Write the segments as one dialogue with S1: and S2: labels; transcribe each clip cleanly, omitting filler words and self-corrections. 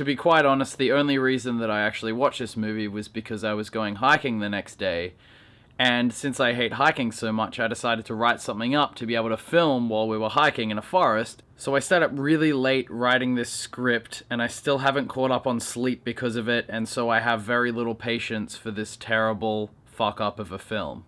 S1: To be quite honest, the only reason that I actually watched this movie was because I was going hiking the next day, and since I hate hiking so much, I decided to write something up to be able to film while we were hiking in a forest. So I stayed up really late writing this script, and I still haven't caught up on sleep because of it, and so I have very little patience for this terrible fuck up of a film.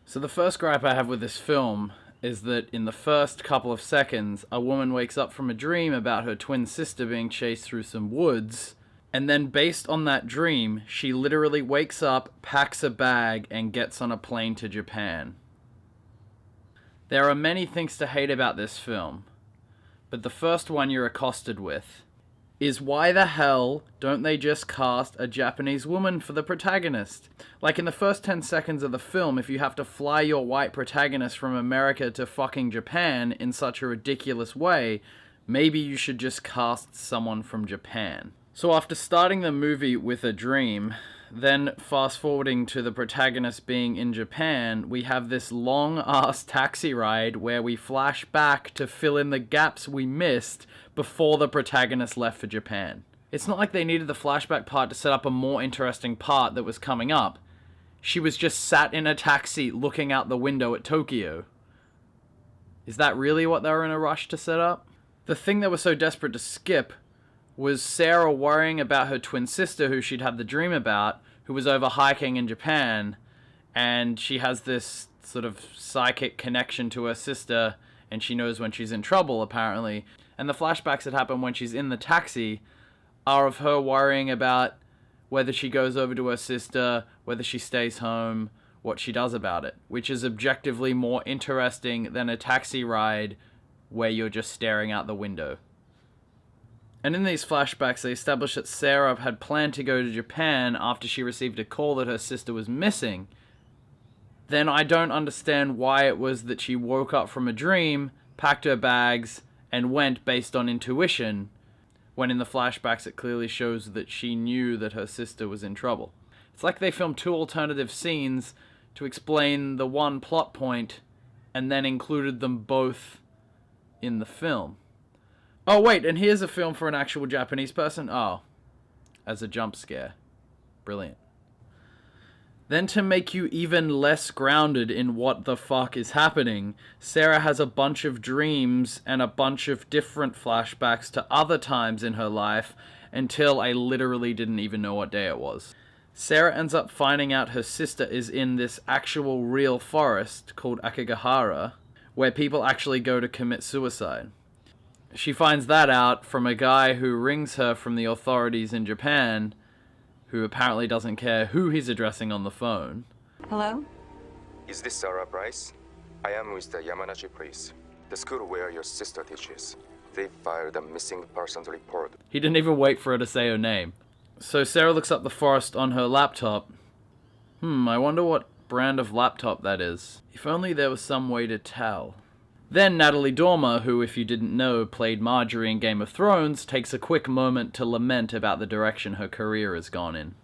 S1: So the first gripe I have with this film is that in the first couple of seconds, a woman wakes up from a dream about her twin sister being chased through some woods, and then based on that dream, she literally wakes up, packs a bag, and gets on a plane to Japan. There are many things to hate about this film, but the first one you're accosted with is why the hell don't they just cast a Japanese woman for the protagonist? Like in the first 10 seconds of the film, if you have to fly your white protagonist from America to fucking Japan in such a ridiculous way, maybe you should just cast someone from Japan. So after starting the movie with a dream, then fast forwarding to the protagonist being in Japan, we have this long ass taxi ride where we flash back to fill in the gaps we missed before the protagonist left for Japan. It's not like they needed the flashback part to set up a more interesting part that was coming up. She was just sat in a taxi looking out the window at Tokyo. Is that really what they were in a rush to set up? The thing they were so desperate to skip was Sarah worrying about her twin sister who she'd had the dream about, who was over hiking in Japan, and she has this sort of psychic connection to her sister, and she knows when she's in trouble, apparently. And the flashbacks that happen when she's in the taxi are of her worrying about whether she goes over to her sister, whether she stays home, what she does about it, which is objectively more interesting than a taxi ride where you're just staring out the window. And in these flashbacks, they establish that Sarah had planned to go to Japan after she received a call that her sister was missing. Then I don't understand why it was that she woke up from a dream, packed her bags, and went based on intuition, when in the flashbacks it clearly shows that she knew that her sister was in trouble. It's like they filmed two alternative scenes to explain the one plot point, and then included them both in the film. Oh wait, and here's a film for an actual Japanese person? Oh, as a jump scare. Brilliant. Then to make you even less grounded in what the fuck is happening, Sarah has a bunch of dreams and a bunch of different flashbacks to other times in her life until I literally didn't even know what day it was. Sarah ends up finding out her sister is in this actual real forest called Akigahara, where people actually go to commit suicide. She finds that out from a guy who rings her from the authorities in Japan, who apparently doesn't care who he's addressing on the phone.
S2: Hello?
S3: Is this Sarah Price? I am with the Yamanashi Police, the school where your sister teaches. They filed a missing persons report.
S1: He didn't even wait for her to say her name. So Sarah looks up the forest on her laptop. I wonder what brand of laptop that is. If only there was some way to tell. Then Natalie Dormer, who, if you didn't know, played Marjorie in Game of Thrones, takes a quick moment to lament about the direction her career has gone in.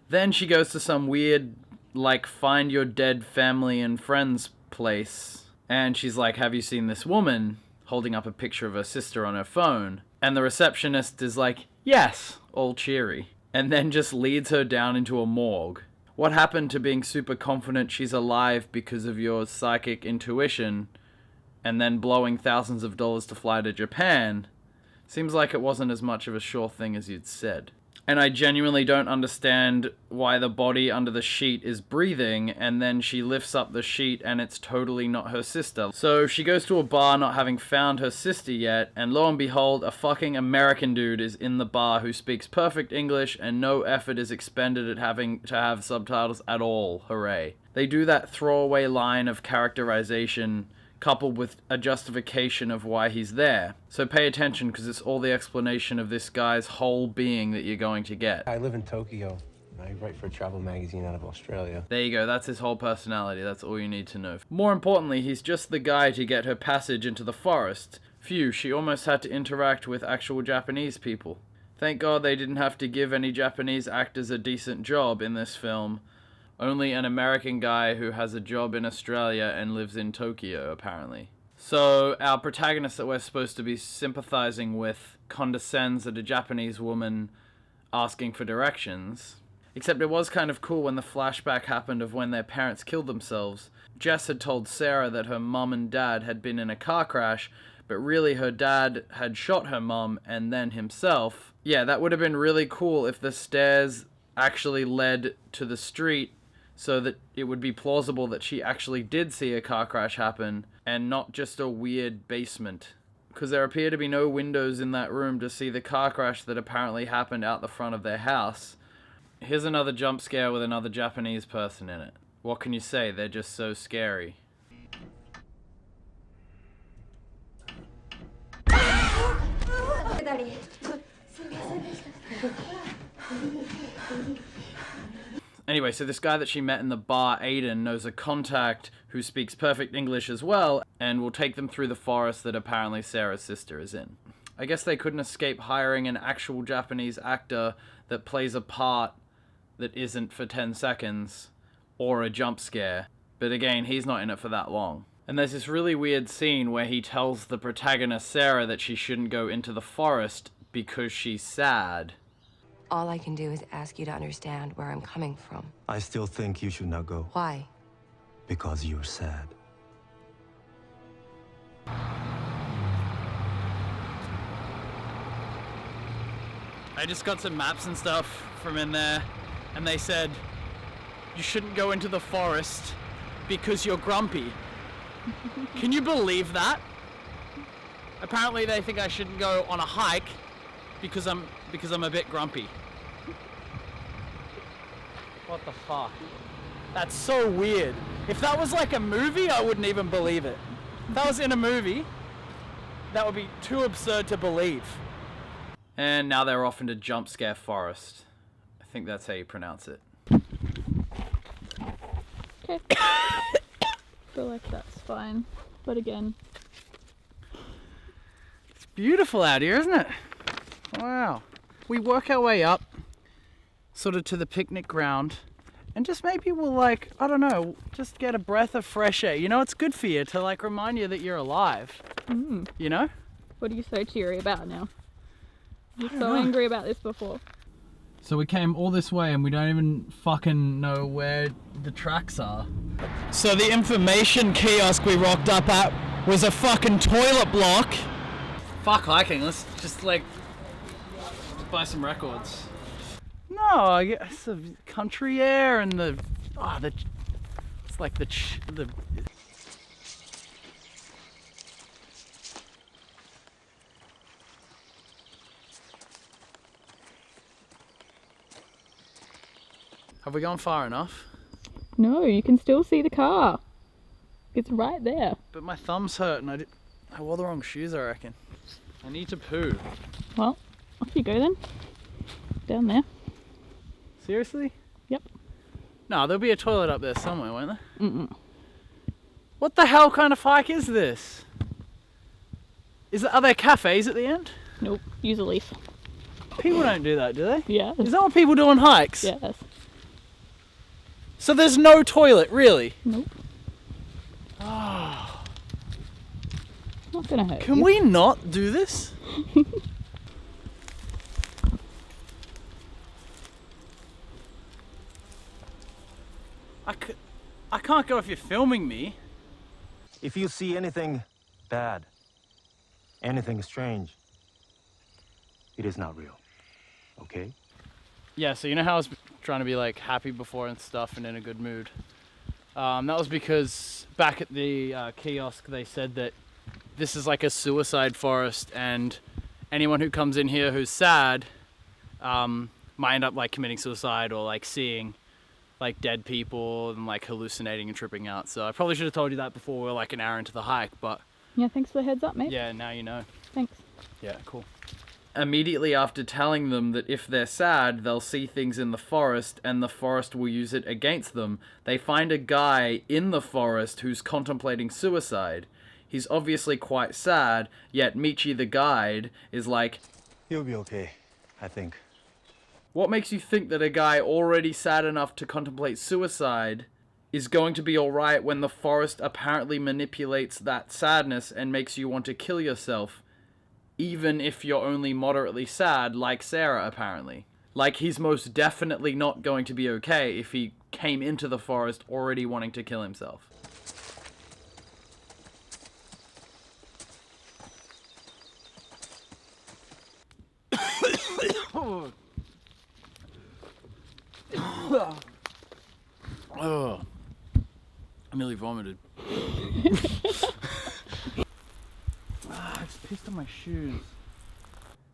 S1: Then she goes to some weird, like, find your dead family and friends place. And she's like, have you seen this woman? Holding up a picture of her sister on her phone. And the receptionist is like, yes, all cheery. And then just leads her down into a morgue. What happened to being super confident she's alive because of your psychic intuition, and then blowing thousands of dollars to fly to Japan? Seems like it wasn't as much of a sure thing as you'd said. And I genuinely don't understand why the body under the sheet is breathing, and then she lifts up the sheet and it's totally not her sister. So she goes to a bar not having found her sister yet, and lo and behold, a fucking American dude is in the bar who speaks perfect English and no effort is expended at having to have subtitles at all. Hooray. They do that throwaway line of characterization coupled with a justification of why he's there. So pay attention, because it's all the explanation of this guy's whole being that you're going to get.
S2: I live in Tokyo. I write for a travel magazine out of Australia.
S1: There you go, that's his whole personality, that's all you need to know. More importantly, he's just the guy to get her passage into the forest. Phew, she almost had to interact with actual Japanese people. Thank God they didn't have to give any Japanese actors a decent job in this film. Only an American guy who has a job in Australia and lives in Tokyo, apparently. So, our protagonist that we're supposed to be sympathizing with condescends at a Japanese woman asking for directions. Except it was kind of cool when the flashback happened of when their parents killed themselves. Jess had told Sarah that her mum and dad had been in a car crash, but really her dad had shot her mum and then himself. Yeah, that would have been really cool if the stairs actually led to the street, so that it would be plausible that she actually did see a car crash happen and not just a weird basement. Because there appear to be no windows in that room to see the car crash that apparently happened out the front of their house. Here's another jump scare with another Japanese person in it. What can you say? They're just so scary. Anyway, so this guy that she met in the bar, Aiden, knows a contact who speaks perfect English as well, and will take them through the forest that apparently Sarah's sister is in. I guess they couldn't escape hiring an actual Japanese actor that plays a part that isn't for 10 seconds, or a jump scare. But again, he's not in it for that long. And there's this really weird scene where he tells the protagonist, Sarah, that she shouldn't go into the forest because she's sad.
S4: All I can do is ask you to understand where I'm coming from.
S5: I still think you should not go.
S4: Why?
S5: Because you're sad.
S1: I just got some maps and stuff from in there, and they said, you shouldn't go into the forest because you're grumpy. Can you believe that? Apparently they think I shouldn't go on a hike because I'm a bit grumpy. What the fuck? That's so weird. If that was like a movie, I wouldn't even believe it. If that was in a movie, that would be too absurd to believe. And now they're off into Jump Scare Forest. I think that's how you pronounce it.
S6: Okay. I feel like that's fine. But again,
S1: it's beautiful out here, isn't it? Wow. We work our way up, sort of to the picnic ground, and just maybe we'll like, I don't know, just get a breath of fresh air. You know, it's good for you to like remind you that you're alive. You know?
S6: what are you so cheery about now? You're so angry about this before.
S1: So we came all this way and we don't even fucking know where the tracks are. So the information kiosk we rocked up at was a fucking toilet block. Fuck hiking, let's just like buy some records. No, I guess the country air and it's like the Have we gone far enough?
S6: No, you can still see the car. It's right there.
S1: But my thumb's hurt and I wore the wrong shoes, I reckon. I need to poo.
S6: Well, off you go then. Down there.
S1: Seriously?
S6: Yep.
S1: No, there'll be a toilet up there somewhere, won't there? What the hell kind of hike is this? Are there cafes at the end?
S6: Nope, use a leaf.
S1: People don't do that, do they?
S6: Yes.
S1: Is that what people do on hikes?
S6: Yes.
S1: So there's no toilet, really?
S6: Nope.
S1: Oh.
S6: Not gonna hurt
S1: Can
S6: you.
S1: we not do this? I can't go if you're filming me.
S5: If you see anything bad, anything strange, it is not real. Okay?
S1: Yeah, so you know how I was trying to be like happy before and stuff and in a good mood? That was because back at the kiosk they said that this is like a suicide forest, and anyone who comes in here who's sad might end up like committing suicide or like seeing like dead people and like hallucinating and tripping out. So I probably should have told you that before we were like an hour into the hike, but
S6: Yeah, thanks for the heads up, mate.
S1: yeah, now you know.
S6: Thanks.
S1: Yeah, cool. Immediately after telling them that if they're sad, they'll see things in the forest and the forest will use it against them, they find a guy in the forest who's contemplating suicide. He's obviously quite sad, yet Michi the guide is like,
S5: He'll be okay, I think.
S1: what makes you think that a guy already sad enough to contemplate suicide is going to be alright when the forest apparently manipulates that sadness and makes you want to kill yourself? Even if you're only moderately sad, like Sarah, apparently. Like, he's most definitely not going to be okay if he came into the forest already wanting to kill himself. Oh, I nearly vomited. I just pissed on my shoes.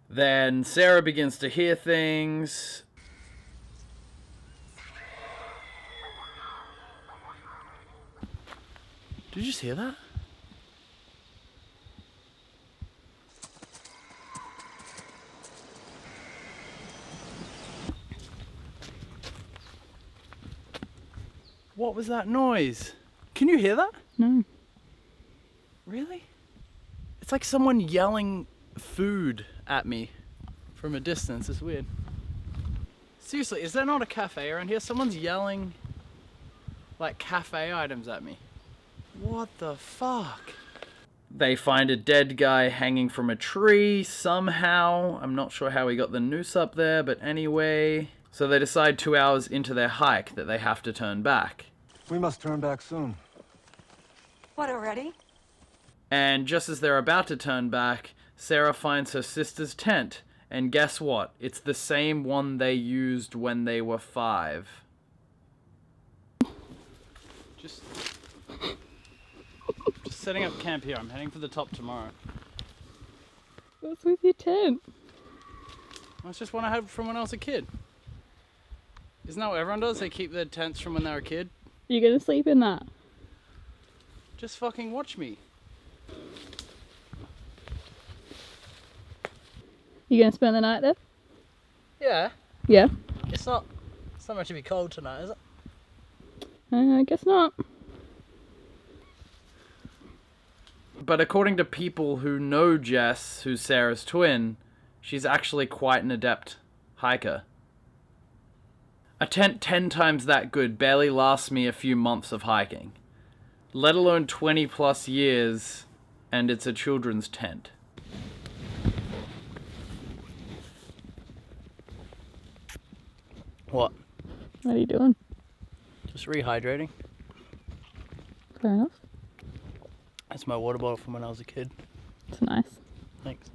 S1: Then Sarah begins to hear things. Did you just hear that? What was that noise? Can you hear that?
S6: No.
S1: Really? It's like someone yelling food at me from a distance. It's weird. Seriously, is there not a cafe around here? Someone's yelling like cafe items at me. What the fuck? They find a dead guy hanging from a tree somehow. I'm not sure how he got the noose up there, but anyway. So they decide 2 hours into their hike that they have to turn back.
S5: We must turn back soon.
S4: What, already?
S1: And just as they're about to turn back, Sarah finds her sister's tent. And guess what? It's the same one they used when they were 5. Just setting up camp here. I'm heading for the top tomorrow.
S6: What's with your tent?
S1: That's just one I had from when I was a kid. Isn't that what everyone does? They keep their tents from when they were a kid?
S6: You gonna sleep in that?
S1: Just fucking watch me.
S6: You gonna spend the night there?
S1: Yeah.
S6: Yeah.
S1: It's not much to be cold tonight, is it?
S6: I guess not.
S1: But according to people who know Jess, who's Sarah's twin, she's actually quite an adept hiker. A tent 10 times that good barely lasts me a few months of hiking, let alone 20 plus years, and it's a children's tent. What?
S6: What are you doing?
S1: Just rehydrating.
S6: Fair enough.
S1: That's my water bottle from when I was a kid.
S6: It's nice.
S1: Thanks.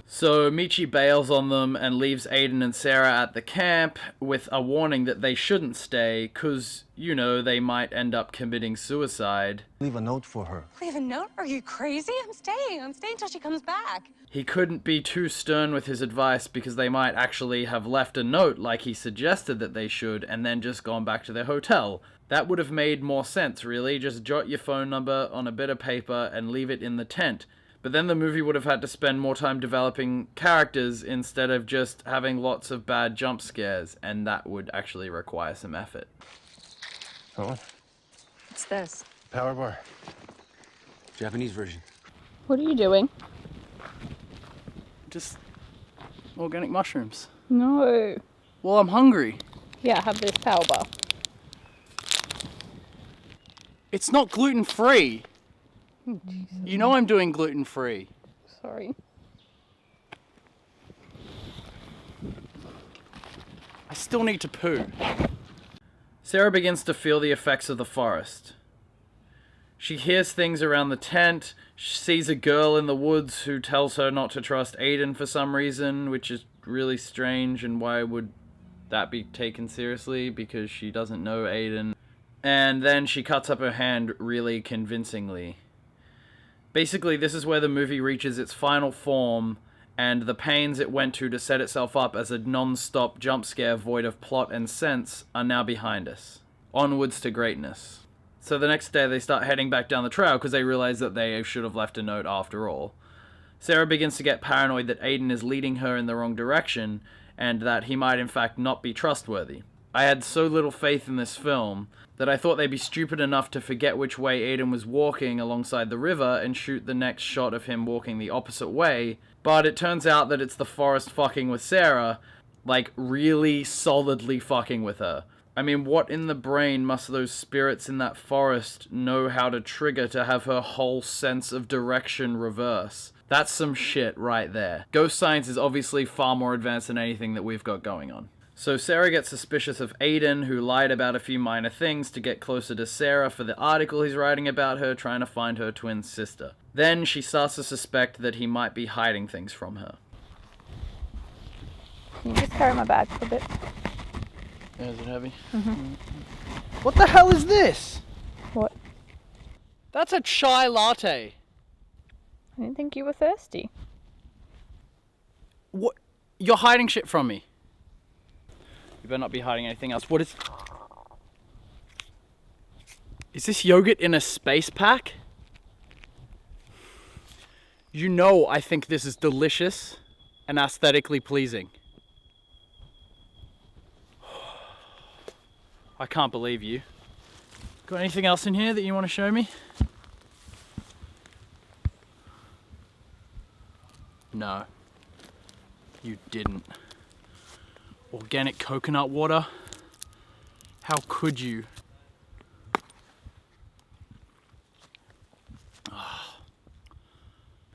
S1: So Michi bails on them and leaves Aiden and Sarah at the camp with a warning that they shouldn't stay because, you know, they might end up committing suicide.
S5: Leave a note for her.
S4: Leave a note? Are you crazy? I'm staying. I'm staying till she comes back.
S1: He couldn't be too stern with his advice because they might actually have left a note like he suggested that they should and then just gone back to their hotel. That would have made more sense, really. Just jot your phone number on a bit of paper and leave it in the tent. But then the movie would have had to spend more time developing characters instead of just having lots of bad jump scares, and that would actually require some effort.
S2: That one?
S4: What's this?
S2: Power bar. Japanese version.
S6: What are you doing?
S1: Just organic mushrooms.
S6: No.
S1: Well, I'm hungry.
S6: Yeah, have this power bar.
S1: It's not gluten-free. You know I'm doing gluten-free.
S6: Sorry.
S1: I still need to poo. Sarah begins to feel the effects of the forest. She hears things around the tent. She sees a girl in the woods who tells her not to trust Aiden for some reason, which is really strange, and why would that be taken seriously? Because she doesn't know Aiden. And then she cuts up her hand really convincingly. Basically, this is where the movie reaches its final form, and the pains it went to set itself up as a non-stop jump scare void of plot and sense are now behind us. Onwards to greatness. So the next day they start heading back down the trail because they realize that they should have left a note after all. Sarah begins to get paranoid that Aiden is leading her in the wrong direction, and that he might in fact not be trustworthy. I had so little faith in this film that I thought they'd be stupid enough to forget which way Aiden was walking alongside the river and shoot the next shot of him walking the opposite way, but it turns out that it's the forest fucking with Sarah, like really solidly fucking with her. I mean, what in the brain must those spirits in that forest know how to trigger to have her whole sense of direction reverse? That's some shit right there. Ghost science is obviously far more advanced than anything that we've got going on. So Sarah gets suspicious of Aiden, who lied about a few minor things to get closer to Sarah for the article he's writing about her, trying to find her twin sister. Then she starts to suspect that he might be hiding things from her.
S6: Can you just carry my bag for a bit?
S1: Yeah, is it heavy?
S6: Mm-hmm.
S1: What the hell is this?
S6: What?
S1: That's a chai latte.
S6: I didn't think you were thirsty.
S1: What? You're hiding shit from me. You better not be hiding anything else. What is... Is this yogurt in a space pack? You know I think this is delicious and aesthetically pleasing. I can't believe you. Got anything else in here that you want to show me? No. You didn't. Organic coconut water? How could you?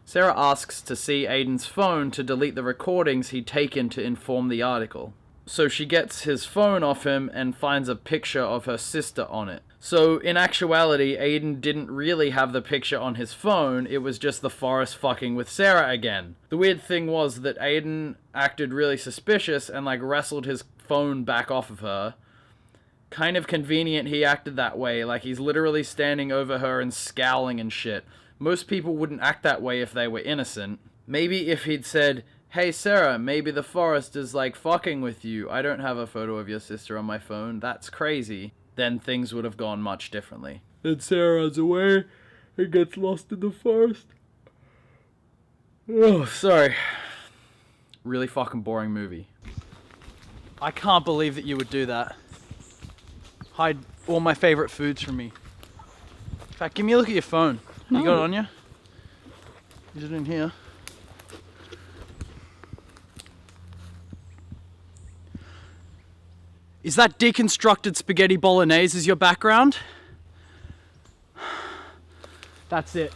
S1: Sarah asks to see Aiden's phone to delete the recordings he'd taken to inform the article. So she gets his phone off him and finds a picture of her sister on it. So in actuality, Aiden didn't really have the picture on his phone, it was just the forest fucking with Sarah again. The weird thing was that Aiden acted really suspicious and like wrestled his phone back off of her. Kind of convenient he acted that way, like he's literally standing over her and scowling and shit. Most people wouldn't act that way if they were innocent. Maybe if he'd said, "Hey Sarah, maybe the forest is like fucking with you. I don't have a photo of your sister on my phone. That's crazy." Then things would have gone much differently. Then Sarah runs away and gets lost in the forest. Oh, sorry. Really fucking boring movie. I can't believe that you would do that. Hide all my favorite foods from me. In fact, give me a look at your phone.
S6: No.
S1: You got it on you? Is it in here? Is that deconstructed spaghetti bolognese as your background? That's it.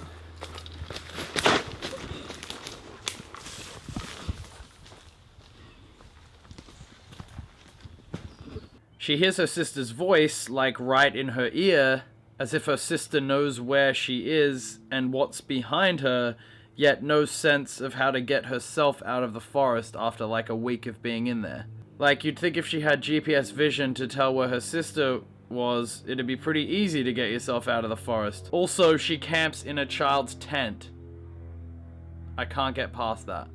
S1: She hears her sister's voice, like right in her ear, as if her sister knows where she is and what's behind her, yet no sense of how to get herself out of the forest after like a week of being in there. Like, you'd think if she had GPS vision to tell where her sister was, it'd be pretty easy to get yourself out of the forest. Also, she camps in a child's tent. I can't get past that.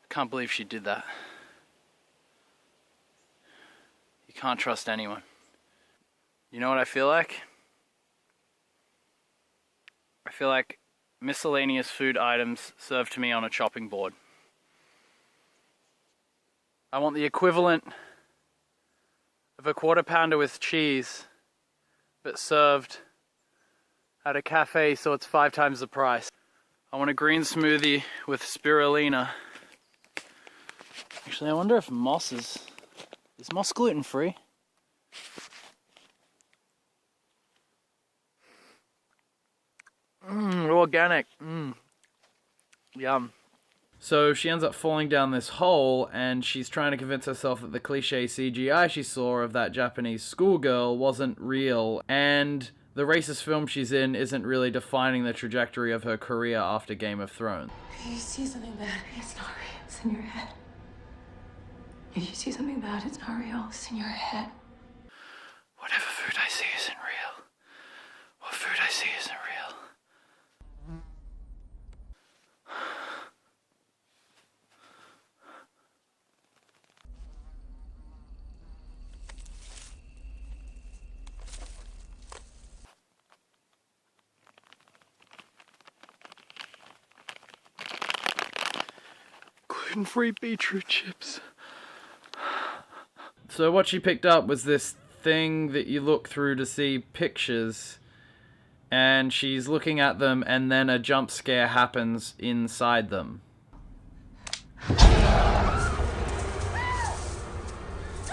S1: Can't believe she did that. You can't trust anyone. You know what I feel like? I feel like miscellaneous food items served to me on a chopping board. I want the equivalent of a quarter pounder with cheese, but served at a cafe so it's 5 times the price. I want a green smoothie with spirulina. Actually, I wonder if moss is moss gluten free? Organic. Yum. So she ends up falling down this hole, and she's trying to convince herself that the cliche CGI she saw of that Japanese schoolgirl wasn't real, and The racist film she's in isn't really defining the trajectory of her career after Game of Thrones.
S4: If you see something bad, it's not real. It's in your head. If you see something bad, it's not real. It's in your head.
S1: Whatever food I see isn't real. What food I see isn't real. Gluten-free beetroot chips. So what she picked up was this thing that you look through to see pictures, and she's looking at them, and then a jump scare happens inside them.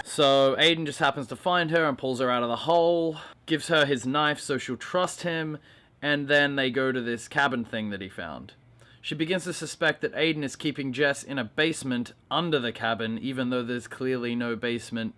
S1: So Aiden just happens to find her and pulls her out of the hole, gives her his knife so she'll trust him, and then they go to this cabin thing that he found. She begins to suspect that Aiden is keeping Jess in a basement under the cabin, even though there's clearly no basement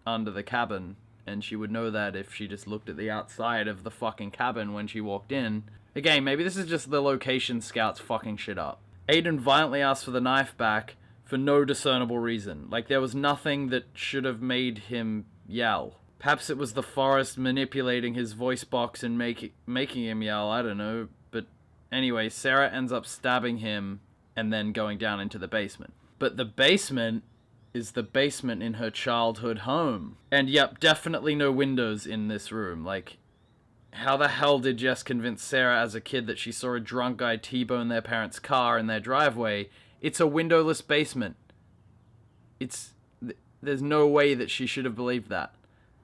S1: under the cabin. And she would know that if she just looked at the outside of the fucking cabin when she walked in. Again, maybe this is just the location scouts fucking shit up. Aiden violently asks for the knife back for no discernible reason. Like, there was nothing that should have made him yell. Perhaps it was the forest manipulating his voice box and making him yell, I don't know. But anyway, Sarah ends up stabbing him and then going down into the basement. But the basement is the basement in her childhood home. And yep, definitely no windows in this room. Like, how the hell did Jess convince Sarah as a kid that she saw a drunk guy T-bone their parents' car in their driveway? It's a windowless basement. There's no way that she should have believed that.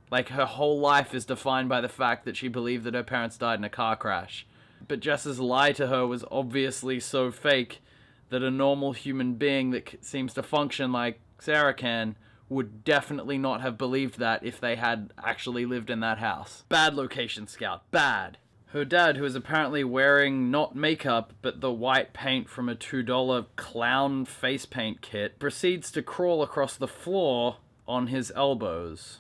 S1: Like, her whole life is defined by the fact that she believed that her parents died in a car crash. But Jess's lie to her was obviously so fake that a normal human being that seems to function like Sarah can would definitely not have believed that if they had actually lived in that house. Bad location scout. Bad. Her dad, who is apparently wearing not makeup, but the white paint from a $2 clown face paint kit, proceeds to crawl across the floor on his elbows.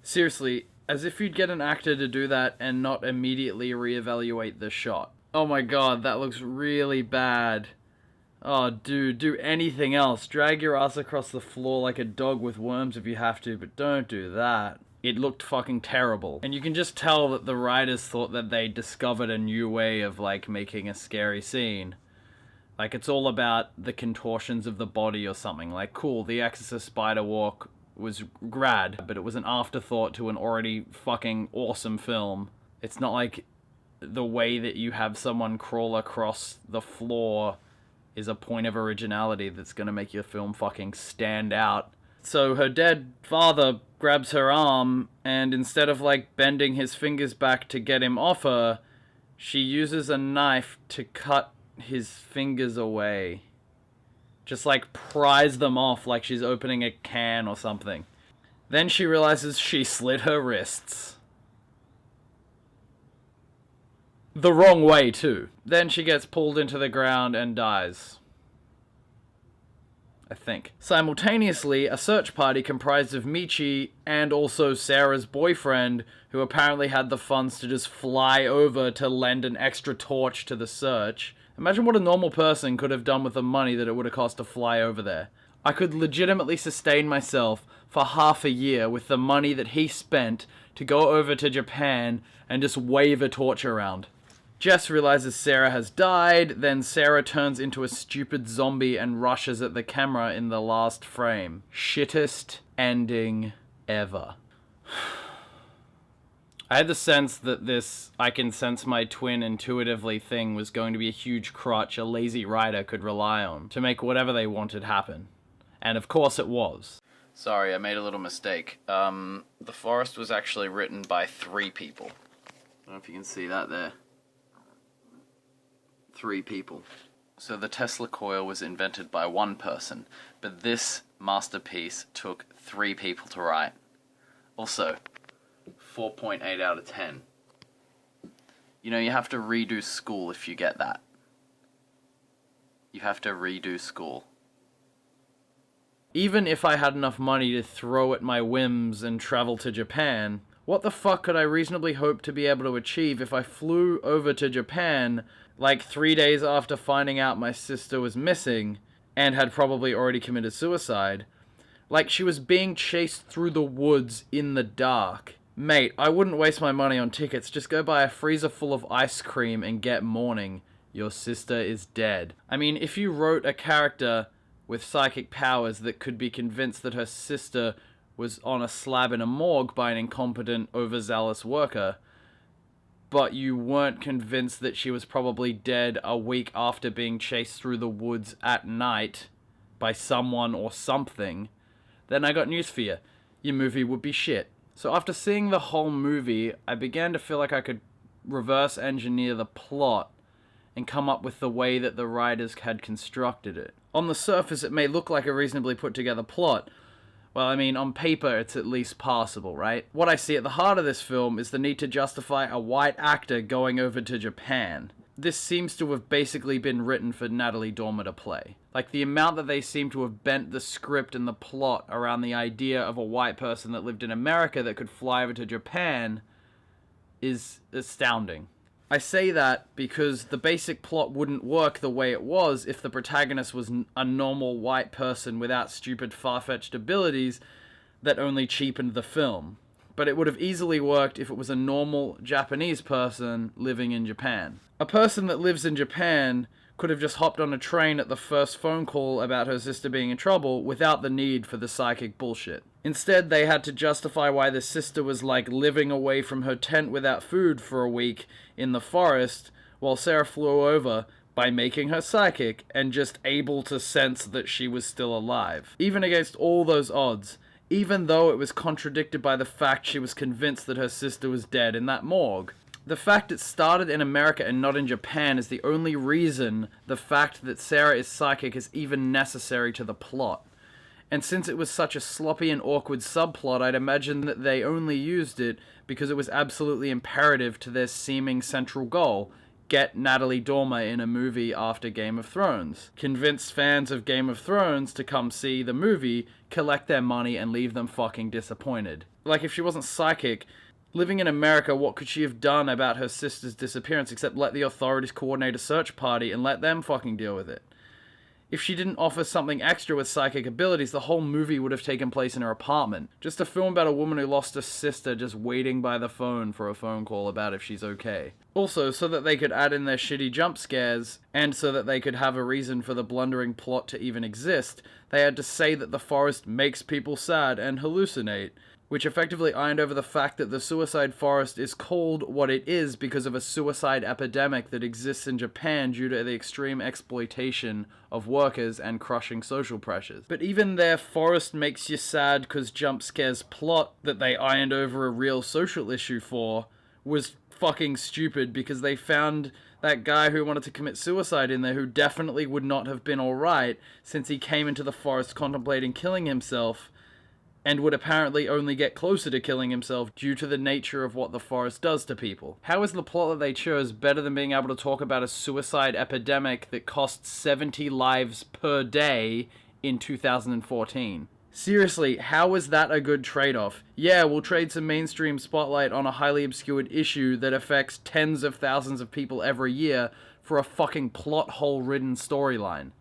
S1: Seriously, as if you'd get an actor to do that and not immediately reevaluate the shot. Oh my god, that looks really bad. Oh, dude, do anything else. Drag your ass across the floor like a dog with worms if you have to, but don't do that. It looked fucking terrible. And you can just tell that the writers thought that they discovered a new way of, like, making a scary scene. Like, it's all about the contortions of the body or something. Like, cool, The Exorcist spider walk was rad, but it was an afterthought to an already fucking awesome film. It's not like the way that you have someone crawl across the floor is a point of originality that's gonna make your film fucking stand out. So her dead father grabs her arm, and instead of, like, bending his fingers back to get him off her, she uses a knife to cut his fingers away. Just, like, pries them off like she's opening a can or something. Then she realizes she slit her wrists. The wrong way, too. Then she gets pulled into the ground and dies. I think. Simultaneously, a search party comprised of Michi and also Sarah's boyfriend, who apparently had the funds to just fly over to lend an extra torch to the search. Imagine what a normal person could have done with the money that it would have cost to fly over there. I could legitimately sustain myself for half a year with the money that he spent to go over to Japan and just wave a torch around. Jess realizes Sarah has died, then Sarah turns into a stupid zombie and rushes at the camera in the last frame. Shittest ending ever. I had the sense that this I can sense my twin intuitively thing was going to be a huge crutch a lazy writer could rely on to make whatever they wanted happen. And of course it was. Sorry, I made a little mistake. The Forest was actually written by 3 people. I don't know if you can see that there. 3 people. So the Tesla coil was invented by 1 person, but this masterpiece took 3 people to write. Also, 4.8 out of 10. You know, you have to redo school if you get that. You have to redo school. Even if I had enough money to throw at my whims and travel to Japan, what the fuck could I reasonably hope to be able to achieve if I flew over to Japan like 3 days after finding out my sister was missing and had probably already committed suicide? Like she was being chased through the woods in the dark. Mate, I wouldn't waste my money on tickets. Just go buy a freezer full of ice cream and get mourning. Your sister is dead. I mean, if you wrote a character with psychic powers that could be convinced that her sister was on a slab in a morgue by an incompetent, overzealous worker, but you weren't convinced that she was probably dead a week after being chased through the woods at night by someone or something, then I got news for you. Your movie would be shit. So after seeing the whole movie, I began to feel like I could reverse engineer the plot and come up with the way that the writers had constructed it. On the surface, it may look like a reasonably put together plot. Well, I mean, on paper, it's at least passable, right? What I see at the heart of this film is the need to justify a white actor going over to Japan. This seems to have basically been written for Natalie Dormer to play. Like, the amount that they seem to have bent the script and the plot around the idea of a white person that lived in America that could fly over to Japan is astounding. I say that because the basic plot wouldn't work the way it was if the protagonist was a normal white person without stupid far-fetched abilities that only cheapened the film. But it would have easily worked if it was a normal Japanese person living in Japan. A person that lives in Japan could have just hopped on a train at the first phone call about her sister being in trouble without the need for the psychic bullshit. Instead, they had to justify why the sister was like living away from her tent without food for a week in the forest while Sarah flew over by making her psychic and just able to sense that she was still alive. Even against all those odds, even though it was contradicted by the fact she was convinced that her sister was dead in that morgue. The fact it started in America and not in Japan is the only reason the fact that Sarah is psychic is even necessary to the plot. And since it was such a sloppy and awkward subplot, I'd imagine that they only used it because it was absolutely imperative to their seeming central goal: get Natalie Dormer in a movie after Game of Thrones. Convince fans of Game of Thrones to come see the movie, collect their money, and leave them fucking disappointed. Like, if she wasn't psychic, living in America, what could she have done about her sister's disappearance except let the authorities coordinate a search party and let them fucking deal with it? If she didn't offer something extra with psychic abilities, the whole movie would have taken place in her apartment. Just a film about a woman who lost her sister just waiting by the phone for a phone call about if she's okay. Also, so that they could add in their shitty jump scares, and so that they could have a reason for the blundering plot to even exist, they had to say that the forest makes people sad and hallucinate, which effectively ironed over the fact that the suicide forest is called what it is because of a suicide epidemic that exists in Japan due to the extreme exploitation of workers and crushing social pressures. But even their forest makes you sad because jump scares plot that they ironed over a real social issue for was fucking stupid because they found that guy who wanted to commit suicide in there who definitely would not have been alright since he came into the forest contemplating killing himself and would apparently only get closer to killing himself due to the nature of what the forest does to people. How is the plot that they chose better than being able to talk about a suicide epidemic that costs 70 lives per day in 2014? Seriously, how is that a good trade-off? Yeah, we'll trade some mainstream spotlight on a highly obscured issue that affects tens of thousands of people every year for a fucking plot hole-ridden storyline.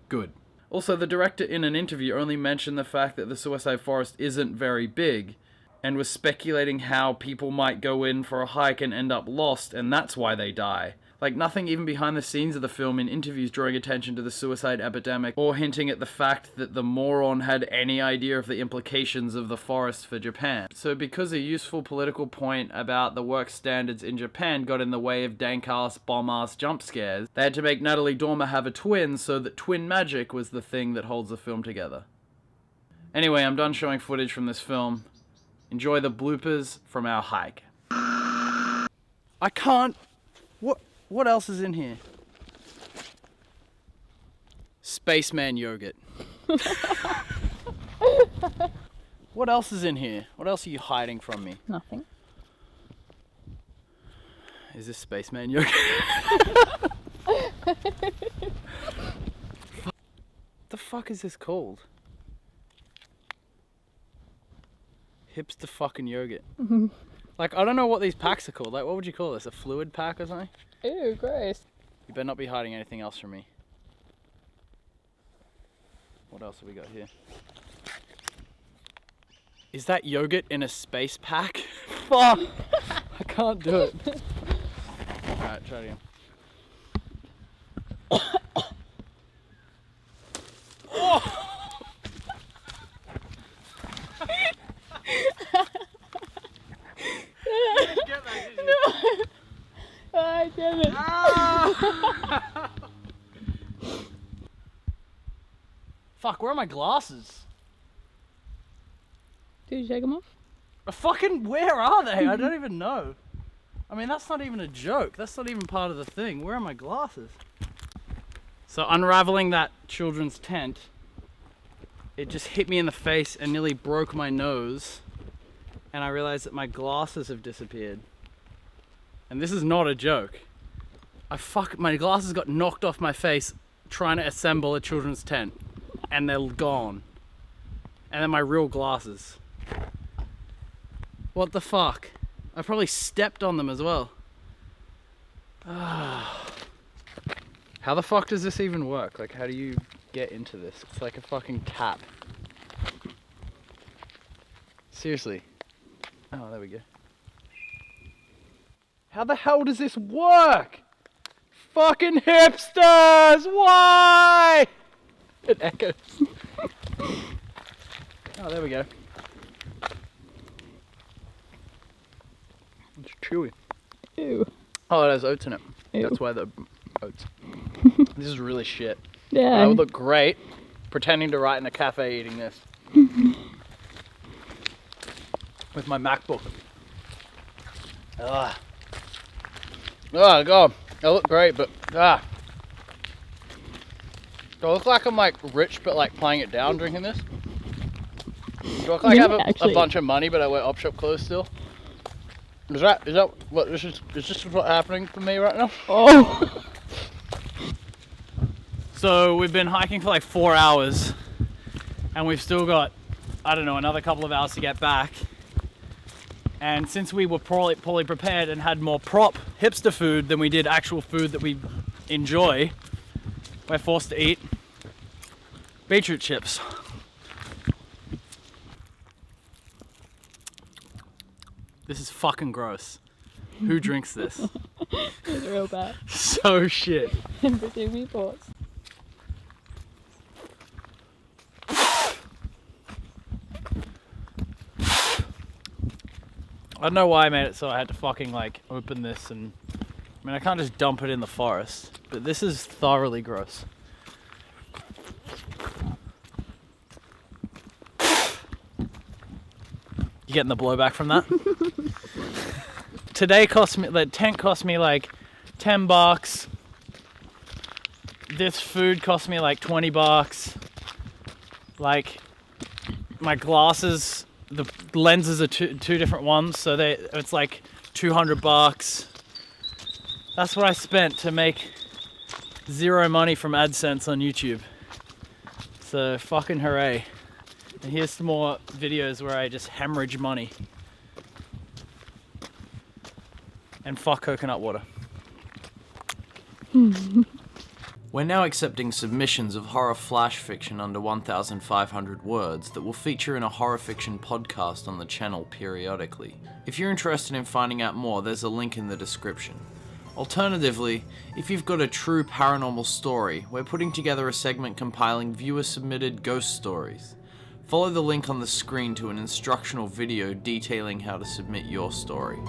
S1: Good. Also, the director in an interview only mentioned the fact that the suicide forest isn't very big, and was speculating how people might go in for a hike and end up lost, and that's why they die. Like, nothing even behind the scenes of the film in interviews drawing attention to the suicide epidemic, or hinting at the fact that the moron had any idea of the implications of the forest for Japan. So because a useful political point about the work standards in Japan got in the way of dank-ass, bomb-ass jump scares, they had to make Natalie Dormer have a twin so that twin magic was the thing that holds the film together. Anyway, I'm done showing footage from this film. Enjoy the bloopers from our hike. I can't... What else is in here? Spaceman yogurt. What else is in here? What else are you hiding from me?
S6: Nothing.
S1: Is this Spaceman yogurt? The fuck is this called? Hipster fucking yogurt. Like, I don't know what these packs are called. Like, what would you call this? A fluid pack or something?
S6: Ew, gross.
S1: You better not be hiding anything else from me. What else have we got here? Is that yogurt in a space pack? Fuck! I can't do it. Alright, try it again.
S6: Oh, damn it.
S1: Fuck, where are my glasses?
S6: Did you take them off?
S1: Fucking, where are they? I don't even know. I mean, that's not even a joke. That's not even part of the thing. Where are my glasses? So unraveling that children's tent, it just hit me in the face and nearly broke my nose. And I realized that my glasses have disappeared. And this is not a joke. My glasses got knocked off my face trying to assemble a children's tent. And they're gone. And then my real glasses. What the fuck? I probably stepped on them as well. How the fuck does this even work? Like, how do you get into this? It's like a fucking tap. Seriously. Oh, there we go. How the hell does this work? Fucking hipsters! Why? It echoes. Oh, there we go. It's chewy.
S6: Ew.
S1: Oh, it has oats in it.
S6: Ew.
S1: That's why the oats. This is really shit.
S6: Yeah.
S1: I would look great pretending to write in a cafe eating this. With my MacBook. Ah. Oh, God. I look great, but do I look like I'm like rich but like playing it down drinking this? Do I look like I have a bunch of money but I wear op shop clothes still? Is that what this is what's happening for me right now?
S6: Oh.
S1: So we've been hiking for like 4 hours and we've still got, I don't know, another couple of hours to get back. And since we were poorly prepared and had more prop hipster food than we did actual food that we enjoy, we're forced to eat beetroot chips. This is fucking gross. Who drinks this?
S6: It's real bad.
S1: So shit.
S6: Everything we bought.
S1: I don't know why I made it so I had to fucking like open this and... I mean, I can't just dump it in the forest, but this is thoroughly gross. You getting the blowback from that? Today the tent cost me like $10. This food cost me like $20. Like, my glasses, the lenses are two different ones, so it's like $200. That's what I spent to make zero money from AdSense on YouTube. So fucking hooray. And here's some more videos where I just hemorrhage money. And fuck coconut water. We're now accepting submissions of horror flash fiction under 1,500 words that will feature in a horror fiction podcast on the channel periodically. If you're interested in finding out more, there's a link in the description. Alternatively, if you've got a true paranormal story, we're putting together a segment compiling viewer-submitted ghost stories. Follow the link on the screen to an instructional video detailing how to submit your story.